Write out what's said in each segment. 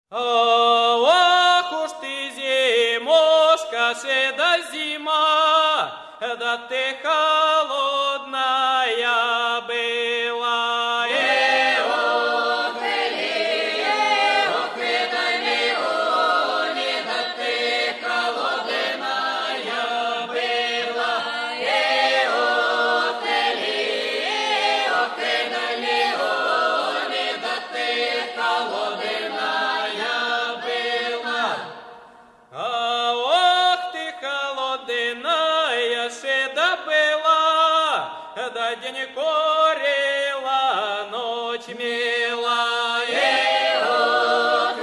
Ох уж ты, зимушка, да зима, да ты холодная была. Да день корила, ночь мила. Ох,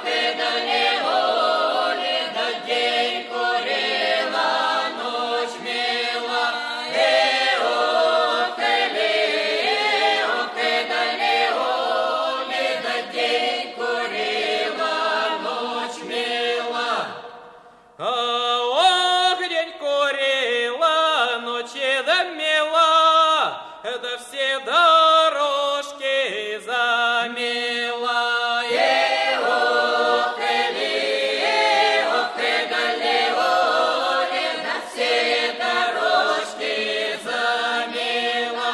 ты да неволи, да день корила, ночь мила. Ох, ты да неволи, да день корила, ночь мила. Ох, день корила, да мела, да все дорожки замела. Ох ты да неволи, да все дорожки замела.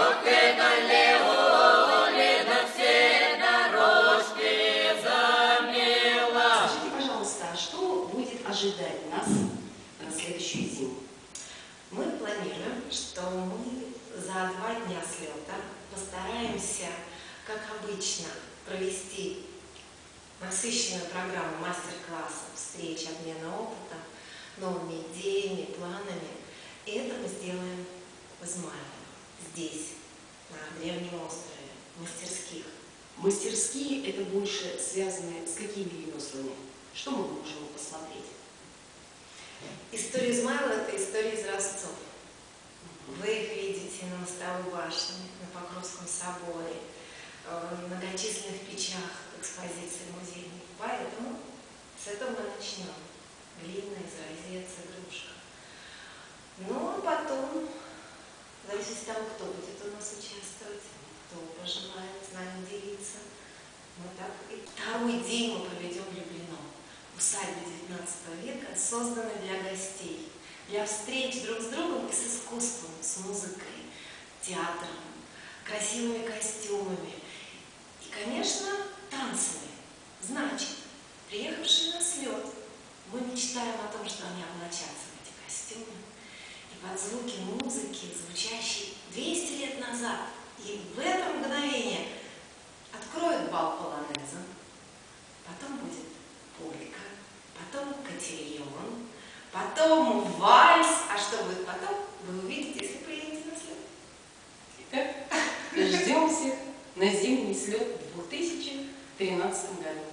Ох ты да неволи, да все дорожки замела. Скажите, пожалуйста, а что будет ожидать нас на следующую зиму? Мы планируем, что мы за 2 дня слета постараемся, как обычно, провести насыщенную программу мастер-классов, встреч, обмена опытом, новыми идеями, планами. И это мы сделаем в Измайлово, здесь, на древнем острове, мастерских. Мастерские — это больше связаны с какими ремеслами? Что мы можем посмотреть? История Измайлова — это история из Ростов. Вы их видите на Мостовой башне, на Покровском соборе, в многочисленных печах экспозиции музейной. Поэтому с этого мы начнем. Глина, изразец, игрушка. Ну, а потом, зависит от того, кто будет у нас участвовать, кто пожелает с нами делиться. Мы так и второй день мы проведем в Люблино. Усадьба XIX века, созданная для гостей, для встреч друг с другом и с искусством, с музыкой, театром, красивыми костюмами и, конечно, танцами. Значит, приехавшие на слет, мы мечтаем о том, что они облачатся в эти костюмы и под звуки музыки, звучащей 200 лет назад, и в это мгновение откроют бал полонеза, потом будет полька, потом котильон, потом вальс. А что будет потом, вы увидите, если приедете на слет. Итак, ждем всех на зимний слет в 2013 году.